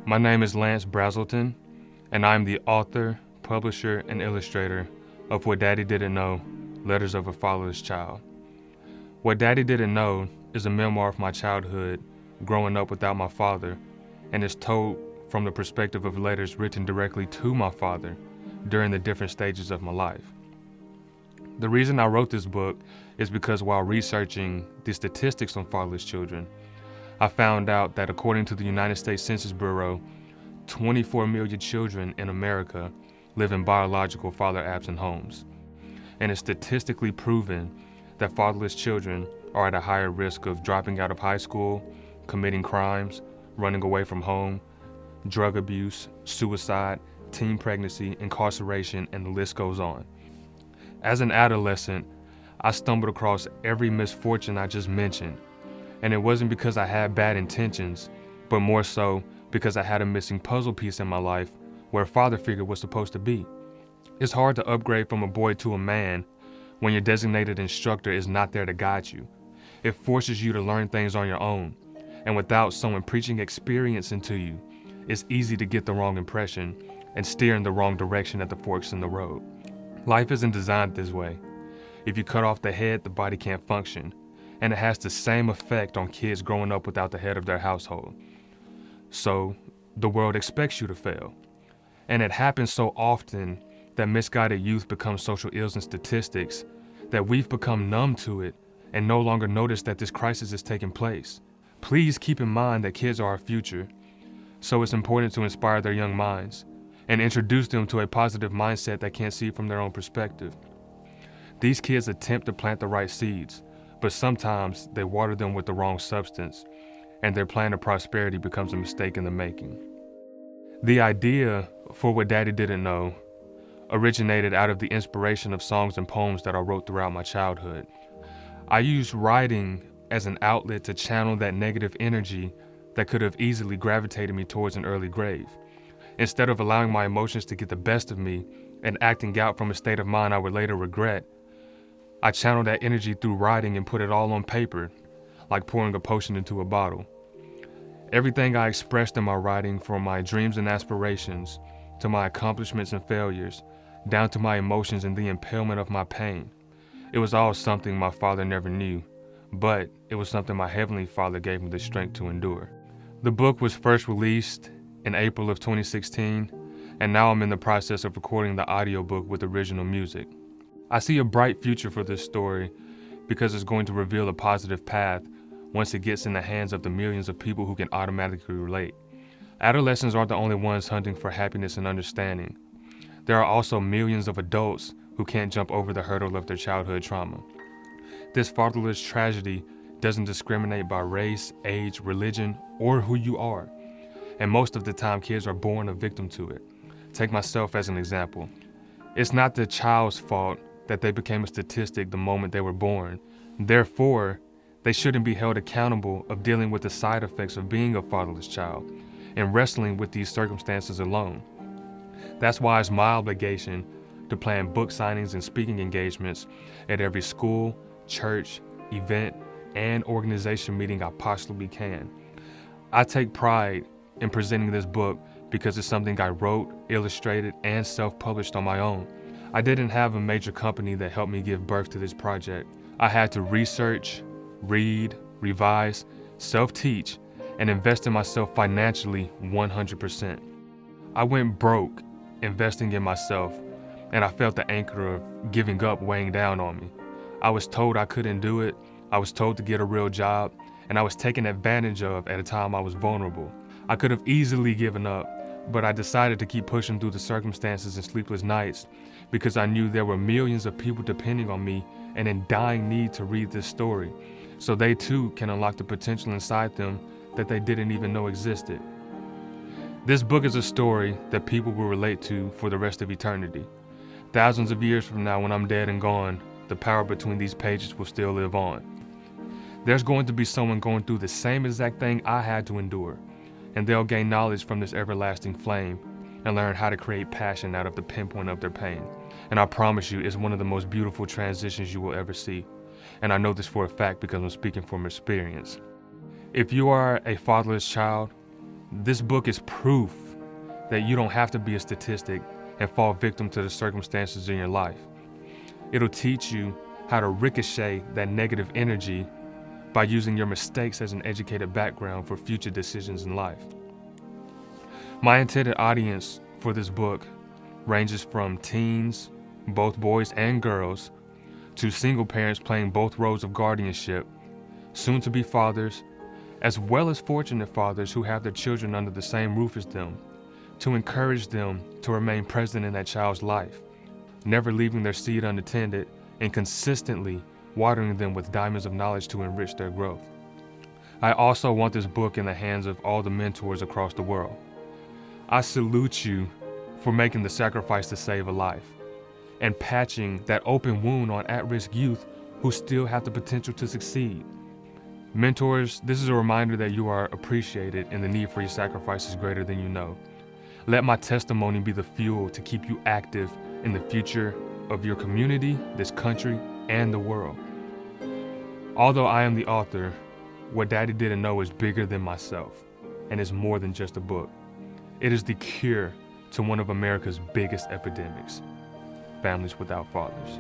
My name is Lance Brazelton, and I'm the author, publisher, and illustrator of What Daddy Didn't Know, Letters of a Fatherless Child. What Daddy Didn't Know is a memoir of my childhood growing up without my father, and is told from the perspective of letters written directly to my father during the different stages of my life. The reason I wrote this book is because while researching the statistics on fatherless children, I found out that according to the United States Census Bureau, 24 million children in America live in biological father-absent homes. And it's statistically proven that fatherless children are at a higher risk of dropping out of high school, committing crimes, running away from home, drug abuse, suicide, teen pregnancy, incarceration, and the list goes on. As an adolescent, I stumbled across every misfortune I just mentioned. And it wasn't because I had bad intentions, but more so because I had a missing puzzle piece in my life where a father figure was supposed to be. It's hard to upgrade from a boy to a man when your designated instructor is not there to guide you. It forces you to learn things on your own, and without someone preaching experience into you, it's easy to get the wrong impression and steer in the wrong direction at the forks in the road. Life isn't designed this way. If you cut off the head, the body can't function. And it has the same effect on kids growing up without the head of their household. So the world expects you to fail. And it happens so often that misguided youth becomes social ills and statistics that we've become numb to it and no longer notice that this crisis is taking place. Please keep in mind that kids are our future, so it's important to inspire their young minds and introduce them to a positive mindset that can't see from their own perspective. These kids attempt to plant the right seeds, but sometimes they water them with the wrong substance, and their plan of prosperity becomes a mistake in the making. The idea for What Daddy Didn't Know originated out of the inspiration of songs and poems that I wrote throughout my childhood. I used writing as an outlet to channel that negative energy that could have easily gravitated me towards an early grave. Instead of allowing my emotions to get the best of me and acting out from a state of mind I would later regret, I channeled that energy through writing and put it all on paper, like pouring a potion into a bottle. Everything I expressed in my writing, from my dreams and aspirations, to my accomplishments and failures, down to my emotions and the impalement of my pain. It was all something my father never knew, but it was something my Heavenly Father gave me the strength to endure. The book was first released in April of 2016, and now I'm in the process of recording the audiobook with original music. I see a bright future for this story because it's going to reveal a positive path once it gets in the hands of the millions of people who can automatically relate. Adolescents aren't the only ones hunting for happiness and understanding. There are also millions of adults who can't jump over the hurdle of their childhood trauma. This fatherless tragedy doesn't discriminate by race, age, religion, or who you are. And most of the time, kids are born a victim to it. Take myself as an example. It's not the child's fault that they became a statistic the moment they were born. Therefore, they shouldn't be held accountable of dealing with the side effects of being a fatherless child and wrestling with these circumstances alone. That's why it's my obligation to plan book signings and speaking engagements at every school, church, event, and organization meeting I possibly can. I take pride in presenting this book because it's something I wrote, illustrated, and self-published on my own. I didn't have a major company that helped me give birth to this project. I had to research, read, revise, self-teach, and invest in myself financially 100%. I went broke investing in myself, and I felt the anchor of giving up weighing down on me. I was told I couldn't do it, I was told to get a real job, and I was taken advantage of at a time I was vulnerable. I could have easily given up, but I decided to keep pushing through the circumstances and sleepless nights because I knew there were millions of people depending on me and in dying need to read this story, so they too can unlock the potential inside them that they didn't even know existed. This book is a story that people will relate to for the rest of eternity. Thousands of years from now, when I'm dead and gone, the power between these pages will still live on. There's going to be someone going through the same exact thing I had to endure, and they'll gain knowledge from this everlasting flame and learn how to create passion out of the pinpoint of their pain. And I promise you, it's one of the most beautiful transitions you will ever see. And I know this for a fact because I'm speaking from experience. If you are a fatherless child, This book is proof that you don't have to be a statistic and fall victim to the circumstances in your life. It'll teach you how to ricochet that negative energy by using your mistakes as an educated background for future decisions in life. My intended audience for this book ranges from teens, both boys and girls, to single parents playing both roles of guardianship, soon-to-be fathers, as well as fortunate fathers who have their children under the same roof as them, to encourage them to remain present in that child's life, never leaving their seed unattended and consistently watering them with diamonds of knowledge to enrich their growth. I also want this book in the hands of all the mentors across the world. I salute you for making the sacrifice to save a life and patching that open wound on at-risk youth who still have the potential to succeed. Mentors, this is a reminder that you are appreciated and the need for your sacrifice is greater than you know. Let my testimony be the fuel to keep you active in the future of your community, this country, and the world. Although I am the author, What Daddy Didn't Know is bigger than myself and is more than just a book. It is the cure to one of America's biggest epidemics, families without fathers.